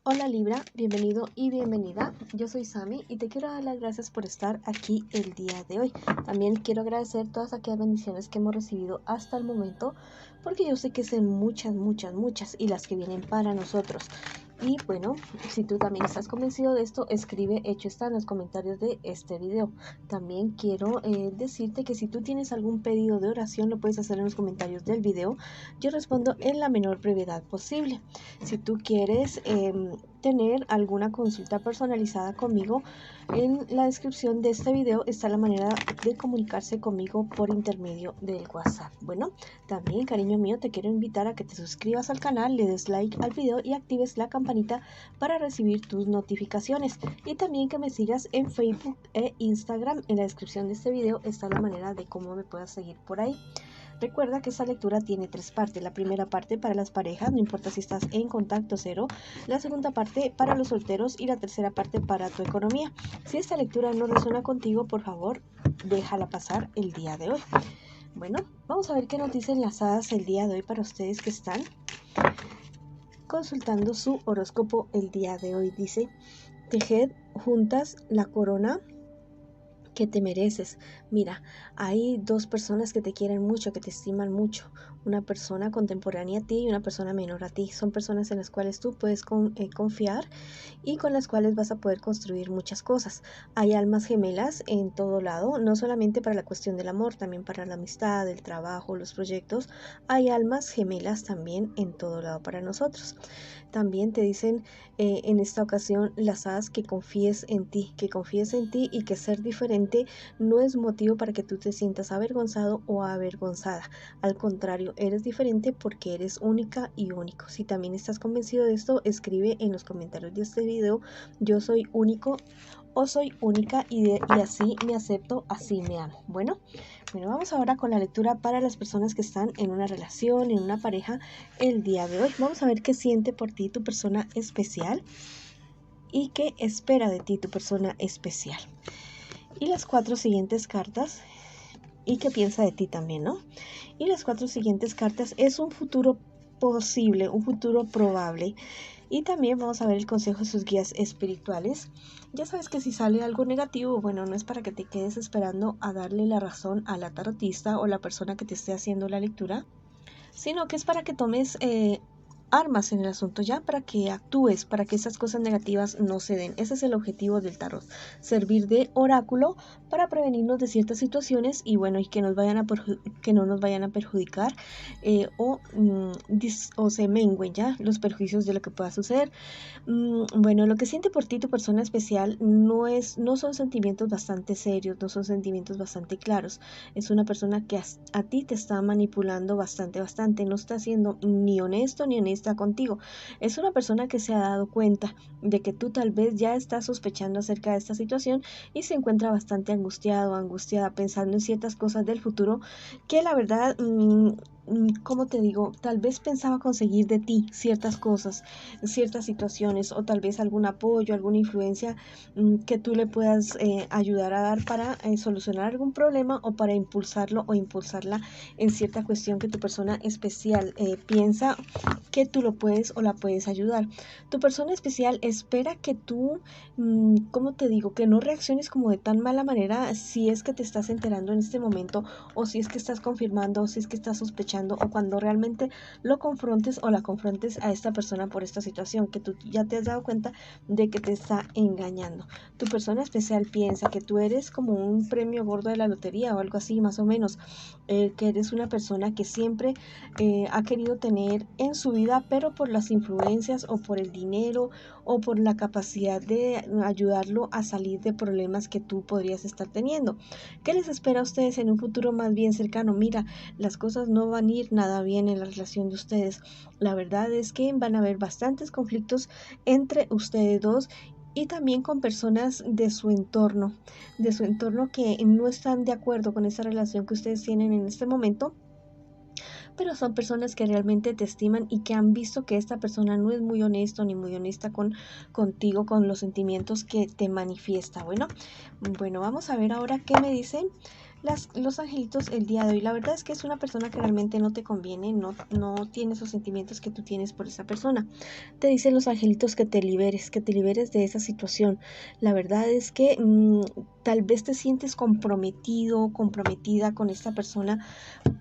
Hola Libra, bienvenido y bienvenida. Yo soy Sami y te quiero dar las gracias por estar aquí el día de hoy. También quiero agradecer todas aquellas bendiciones que hemos recibido hasta el momento, porque yo sé que son muchas y las que vienen para nosotros. Y bueno, si tú también estás convencido de esto, escribe hecho está en los comentarios de este video. También quiero decirte que si tú tienes algún pedido de oración, lo puedes hacer en los comentarios del video. Yo respondo en la menor brevedad posible. Si tú quieres tener alguna consulta personalizada conmigo, en la descripción de este video está la manera de comunicarse conmigo por intermedio del WhatsApp. Bueno, también, cariño mío, te quiero invitar a que te suscribas al canal, le des like al video y actives la campanita para recibir tus notificaciones. Y también que me sigas en Facebook e Instagram. En la descripción de este video está la manera de cómo me puedas seguir por ahí. Recuerda que esta lectura tiene tres partes. La primera parte para las parejas, no importa si estás en contacto cero. La segunda parte para los solteros y la tercera parte para tu economía. Si esta lectura no resuena contigo, por favor, déjala pasar el día de hoy. Bueno, vamos a ver qué nos dicen las hadas el día de hoy para ustedes que están consultando su horóscopo el día de hoy. Dice: tejed juntas la corona que te mereces. Mira, hay dos personas que te quieren mucho, que te estiman mucho. Una persona contemporánea a ti y una persona menor a ti. Son personas en las cuales tú puedes confiar y con las cuales vas a poder construir muchas cosas. Hay almas gemelas en todo lado, no solamente para la cuestión del amor, también para la amistad, el trabajo, los proyectos. Hay almas gemelas también en todo lado para nosotros. También te dicen en esta ocasión las hadas que confíes en ti y que ser diferente no es motivo para que tú te sientas avergonzado o avergonzada. Al contrario, eres diferente porque eres única y único. Si también estás convencido de esto, escribe en los comentarios de este video: yo soy único o soy única y así me acepto, así me amo. Bueno, vamos ahora con la lectura para las personas que están en una relación, en una pareja el día de hoy. Vamos a ver qué siente por ti tu persona especial y qué espera de ti tu persona especial. Y las cuatro siguientes cartas, y qué piensa de ti también, ¿no? Y las cuatro siguientes cartas es un futuro posible, un futuro probable. Y también vamos a ver el consejo de sus guías espirituales. Ya sabes que si sale algo negativo, bueno, no es para que te quedes esperando a darle la razón a la tarotista o la persona que te esté haciendo la lectura, sino que es para que tomes armas en el asunto, ya para que actúes, para que esas cosas negativas no se den. Ese es el objetivo del tarot, servir de oráculo para prevenirnos de ciertas situaciones y bueno, y que nos vayan a que no nos vayan a perjudicar o se mengüen ya los perjuicios de lo que pueda suceder. Bueno, lo que siente por ti tu persona especial no son sentimientos bastante serios, no son sentimientos bastante claros. Es una persona que a ti te está manipulando bastante, no está siendo ni honesto ni honesta contigo. Es una persona que se ha dado cuenta de que tú tal vez ya estás sospechando acerca de esta situación y se encuentra bastante angustiada, pensando en ciertas cosas del futuro que la verdad, como te digo, tal vez pensaba conseguir de ti ciertas cosas, ciertas situaciones o tal vez algún apoyo, alguna influencia que tú le puedas ayudar a dar para solucionar algún problema o para impulsarlo o impulsarla en cierta cuestión que tu persona especial piensa que tú lo puedes o la puedes ayudar. Tu persona especial espera que tú, ¿cómo te digo? Que no reacciones como de tan mala manera si es que te estás enterando en este momento o si es que estás confirmando o si es que estás sospechando o cuando realmente lo confrontes o la confrontes a esta persona por esta situación que tú ya te has dado cuenta de que te está engañando. Tu persona especial piensa que tú eres como un premio gordo de la lotería o algo así más o menos, que eres una persona que siempre ha querido tener en su vida, pero por las influencias o por el dinero o por la capacidad de ayudarlo a salir de problemas que tú podrías estar teniendo. ¿Qué les espera a ustedes en un futuro más bien cercano? Mira, las cosas no van a ir nada bien en la relación de ustedes. La verdad es que van a haber bastantes conflictos entre ustedes dos y también con personas de su entorno que no están de acuerdo con esa relación que ustedes tienen en este momento, pero son personas que realmente te estiman y que han visto que esta persona no es muy honesto ni muy honesta contigo, con los sentimientos que te manifiesta. Bueno, vamos a ver ahora qué me dicen los angelitos el día de hoy. La verdad es que es una persona que realmente no te conviene, no tiene esos sentimientos que tú tienes por esa persona. Te dicen los angelitos que te liberes de esa situación. La verdad es que tal vez te sientes comprometido, comprometida con esta persona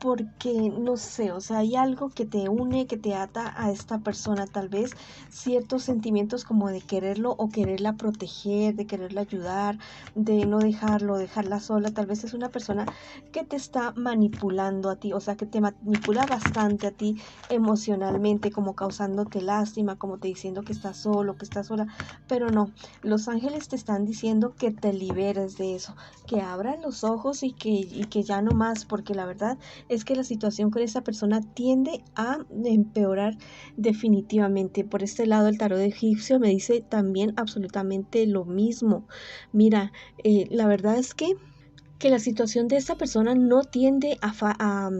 porque no sé, o sea, hay algo que te une, que te ata a esta persona, tal vez ciertos sentimientos como de quererlo o quererla proteger, de quererla ayudar, de no dejarla sola, tal vez es una persona que te está manipulando a ti, o sea, que te manipula bastante a ti emocionalmente, como causándote lástima, como te diciendo que estás solo, que estás sola, pero no, los ángeles te están diciendo que te liberes de eso, que abras los ojos y que ya no más, porque la verdad es que la situación con esa persona tiende a empeorar definitivamente. Por este lado, el tarot egipcio me dice también absolutamente lo mismo. Mira, la verdad es que la situación de esta persona no tiende a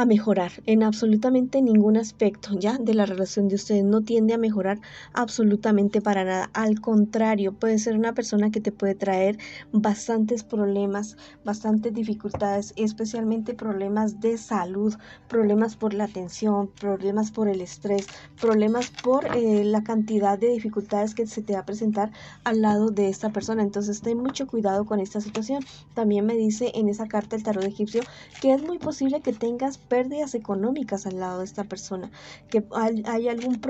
mejorar en absolutamente ningún aspecto ya de la relación de ustedes, no tiende a mejorar absolutamente para nada, al contrario, puede ser una persona que te puede traer bastantes problemas, bastantes dificultades, especialmente problemas de salud, problemas por la tensión, problemas por el estrés, problemas por la cantidad de dificultades que se te va a presentar al lado de esta persona. Entonces ten mucho cuidado con esta situación. También me dice en esa carta el tarot egipcio que es muy posible que tengas pérdidas económicas al lado de esta persona, que hay algún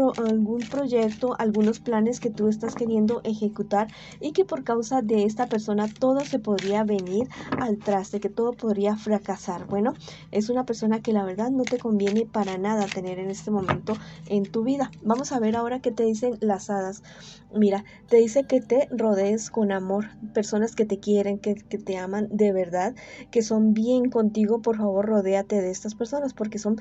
proyecto, algunos planes que tú estás queriendo ejecutar y que por causa de esta persona todo se podría venir al traste, que todo podría fracasar. Bueno, es una persona que la verdad no te conviene para nada tener en este momento en tu vida. Vamos a ver ahora qué te dicen las hadas. Mira, te dice que te rodees con amor, personas que te quieren, que te aman de verdad, que son bien contigo. Por favor, rodéate de estas personas porque son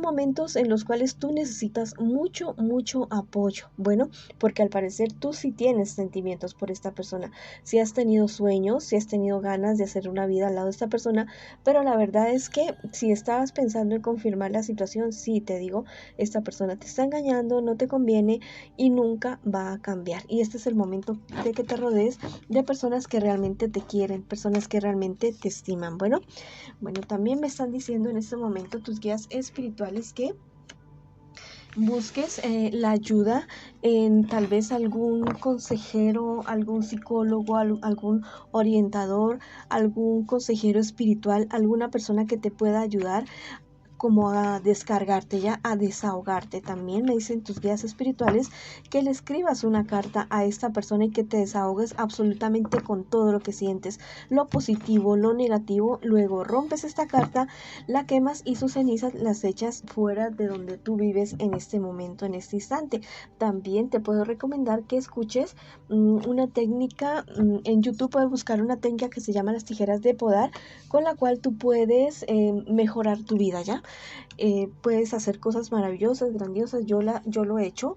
momentos en los cuales tú necesitas mucho, mucho apoyo. Bueno, porque al parecer tú sí tienes sentimientos por esta persona. Si has tenido sueños, si has tenido ganas de hacer una vida al lado de esta persona, pero la verdad es que si estabas pensando en confirmar la situación, sí, te digo, esta persona te está engañando, no te conviene y nunca va a cambiar. Y este es el momento de que te rodees de personas que realmente te quieren, personas que realmente te estiman. Bueno, también me están diciendo en este momento tus guías espirituales que busques la ayuda en tal vez algún consejero, algún psicólogo, algún orientador, algún consejero espiritual, alguna persona que te pueda ayudar como a descargarte, ya a desahogarte. También me dicen tus guías espirituales que le escribas una carta a esta persona y que te desahogues absolutamente con todo lo que sientes, lo positivo, lo negativo. Luego rompes esta carta, la quemas y sus cenizas las echas fuera de donde tú vives en este momento, en este instante. También te puedo recomendar que escuches una técnica, en YouTube puedes buscar una técnica que se llama las tijeras de podar, con la cual tú puedes mejorar tu vida, ¿ya? Puedes hacer cosas maravillosas, grandiosas. Yo lo he hecho,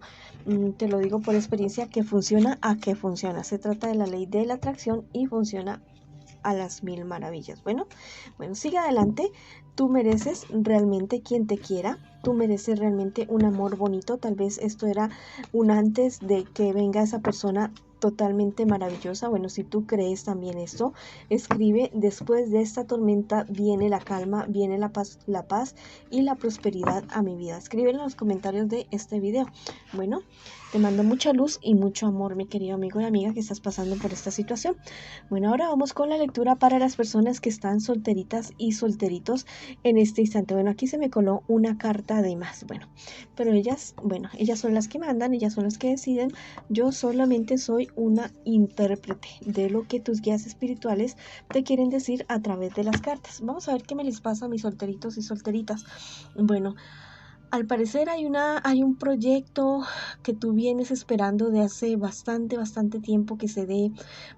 te lo digo por experiencia, que funciona a que funciona. Se trata de la ley de la atracción y funciona a las mil maravillas. Bueno, sigue adelante. Tú mereces realmente quien te quiera. Tú mereces realmente un amor bonito. Tal vez esto era un antes de que venga esa persona totalmente maravillosa. Bueno, si tú crees también esto, escribe: después de esta tormenta viene la calma, viene la paz y la prosperidad a mi vida. Escribe en los comentarios de este video. Bueno, te mando mucha luz y mucho amor, mi querido amigo y amiga que estás pasando por esta situación. Bueno, ahora vamos con la lectura para las personas que están solteritas y solteritos en este instante. Bueno, aquí se me coló una carta de más. Pero ellas son las que mandan, ellas son las que deciden. Yo solamente soy una intérprete de lo que tus guías espirituales te quieren decir a través de las cartas. Vamos a ver qué me les pasa a mis solteritos y solteritas. Bueno, al parecer hay un proyecto que tú vienes esperando de hace bastante tiempo que se dé.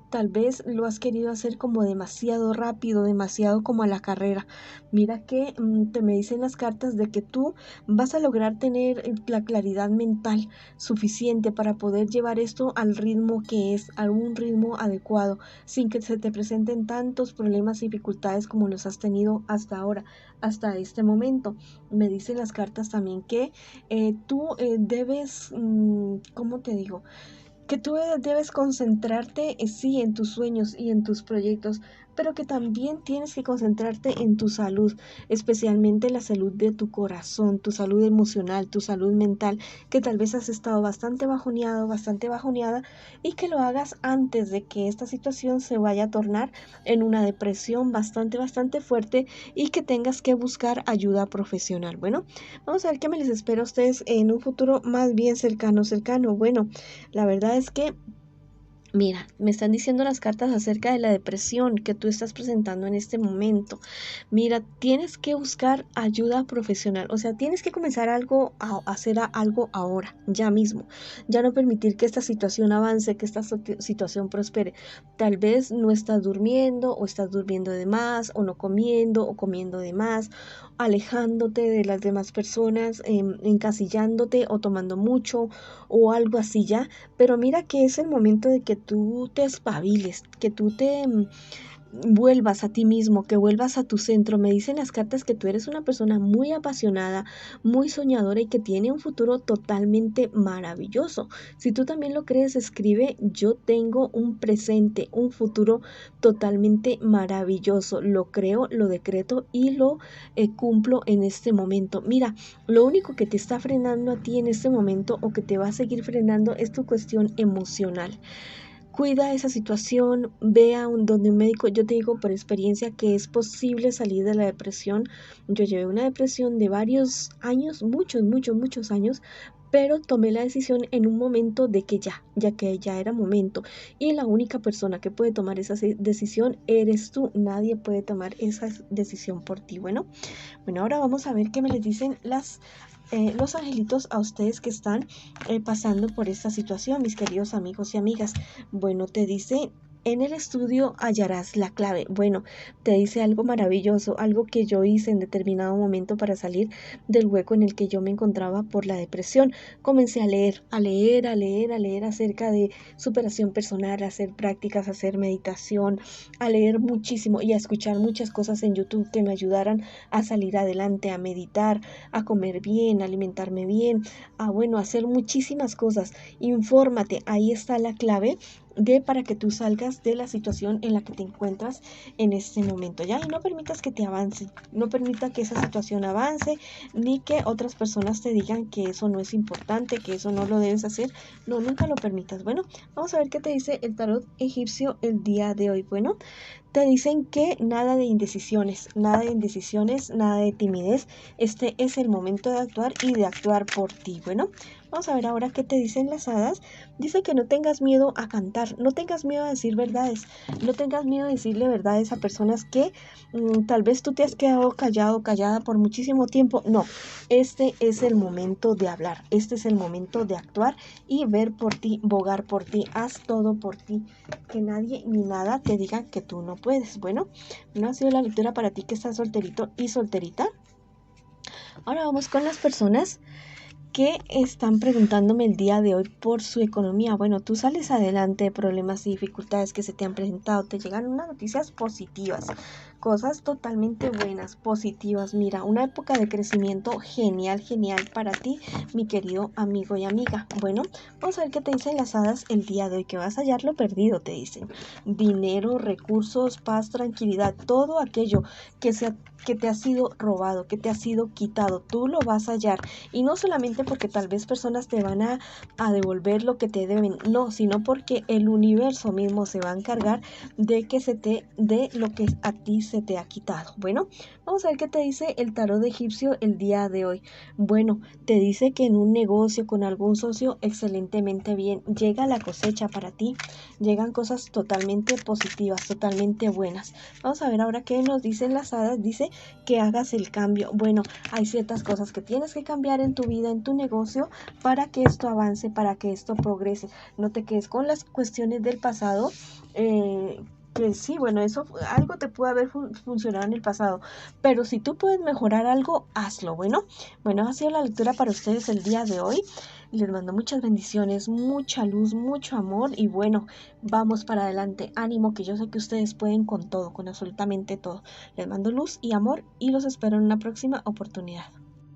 Tal vez lo has querido hacer como demasiado rápido, demasiado como a la carrera. Mira que te me dicen las cartas de que tú vas a lograr tener la claridad mental suficiente para poder llevar esto al ritmo que es, a un ritmo adecuado, sin que se te presenten tantos problemas y dificultades como los has tenido hasta ahora, hasta este momento. Me dicen las cartas también que tú debes, ¿cómo te digo? Que tú debes concentrarte, sí, en tus sueños y en tus proyectos. pero que también tienes que concentrarte en tu salud, especialmente la salud de tu corazón, tu salud emocional, tu salud mental, que tal vez has estado bastante bajoneado, bastante bajoneada, y que lo hagas antes de que esta situación se vaya a tornar en una depresión bastante fuerte y que tengas que buscar ayuda profesional. Bueno, vamos a ver qué me les espera a ustedes en un futuro más bien cercano. Bueno, la verdad es que mira, me están diciendo las cartas acerca de la depresión que tú estás presentando en este momento. Mira, tienes que buscar ayuda profesional, o sea, tienes que comenzar a hacer algo ahora, ya mismo. Ya no permitir que esta situación avance, que esta situación prospere. Tal vez no estás durmiendo o estás durmiendo de más o no comiendo o comiendo de más, alejándote de las demás personas, encasillándote o tomando mucho o algo así ya, pero mira que es el momento de que tú te espabiles, que tú te vuelvas a ti mismo, que vuelvas a tu centro. Me dicen las cartas que tú eres una persona muy apasionada, muy soñadora y que tiene un futuro totalmente maravilloso. Si tú también lo crees, escribe: yo tengo un presente, un futuro totalmente maravilloso. Lo creo, lo decreto y lo cumplo en este momento. Mira, lo único que te está frenando a ti en este momento o que te va a seguir frenando es tu cuestión emocional. Cuida esa situación, donde un médico. Yo te digo por experiencia que es posible salir de la depresión. Yo llevé una depresión de varios años, muchos años, pero tomé la decisión en un momento de que ya era momento. Y la única persona que puede tomar esa decisión eres tú. Nadie puede tomar esa decisión por ti. Bueno, ahora vamos a ver qué me les dicen los angelitos a ustedes que están pasando por esta situación, mis queridos amigos y amigas. Bueno, te dice: en el estudio hallarás la clave. Bueno, te dice algo maravilloso, algo que yo hice en determinado momento para salir del hueco en el que yo me encontraba por la depresión. Comencé a leer acerca de superación personal, a hacer prácticas, a hacer meditación, a leer muchísimo y a escuchar muchas cosas en YouTube que me ayudaran a salir adelante, a meditar, a comer bien, a alimentarme bien, a hacer muchísimas cosas. Infórmate, ahí está la clave para que tú salgas de la situación en la que te encuentras en este momento, ¿ya? Y no permitas que te avance, no permita que esa situación avance, ni que otras personas te digan que eso no es importante, que eso no lo debes hacer. No, nunca lo permitas. Bueno, vamos a ver qué te dice el tarot egipcio el día de hoy. Bueno, te dicen que nada de indecisiones, nada de timidez. Este es el momento de actuar y de actuar por ti. Bueno, vamos a ver ahora qué te dicen las hadas. Dice que no tengas miedo a cantar, no tengas miedo a decir verdades, no tengas miedo a decirle verdades a personas que tal vez tú te has quedado callado, callada por muchísimo tiempo. No, este es el momento de hablar, este es el momento de actuar y ver por ti, bogar por ti, haz todo por ti, que nadie ni nada te diga que tú no puedes. Bueno, no ha sido la lectura para ti que estás solterito y solterita. Ahora vamos con las personas que están preguntándome el día de hoy por su economía. Bueno, tú sales adelante de problemas y dificultades que se te han presentado, te llegan unas noticias positivas, cosas totalmente buenas, positivas. Mira, una época de crecimiento genial para ti, mi querido amigo y amiga. Bueno, vamos a ver qué te dicen las hadas el día de hoy, que vas a hallar lo perdido, te dicen. Dinero, recursos, paz, tranquilidad, todo aquello que te ha sido robado, que te ha sido quitado, tú lo vas a hallar. Y no solamente porque tal vez personas te van a devolver lo que te deben, no, sino porque el universo mismo se va a encargar de que se te dé lo que a ti se te ha quitado. Bueno, vamos a ver qué te dice el tarot egipcio el día de hoy. Bueno, te dice que en un negocio con algún socio, excelentemente bien, llega la cosecha para ti, llegan cosas totalmente positivas, totalmente buenas. Vamos a ver ahora qué nos dicen las hadas. Dice que hagas el cambio. Bueno, hay ciertas cosas que tienes que cambiar en tu vida, en tu negocio, para que esto avance, para que esto progrese. No te quedes con las cuestiones del pasado, que sí, bueno, eso algo te puede haber funcionado en el pasado, pero si tú puedes mejorar algo, hazlo. Bueno, ha sido la lectura para ustedes el día de hoy. Les mando muchas bendiciones, mucha luz, mucho amor y bueno, vamos para adelante. Ánimo, que yo sé que ustedes pueden con todo, con absolutamente todo. Les mando luz y amor y los espero en una próxima oportunidad.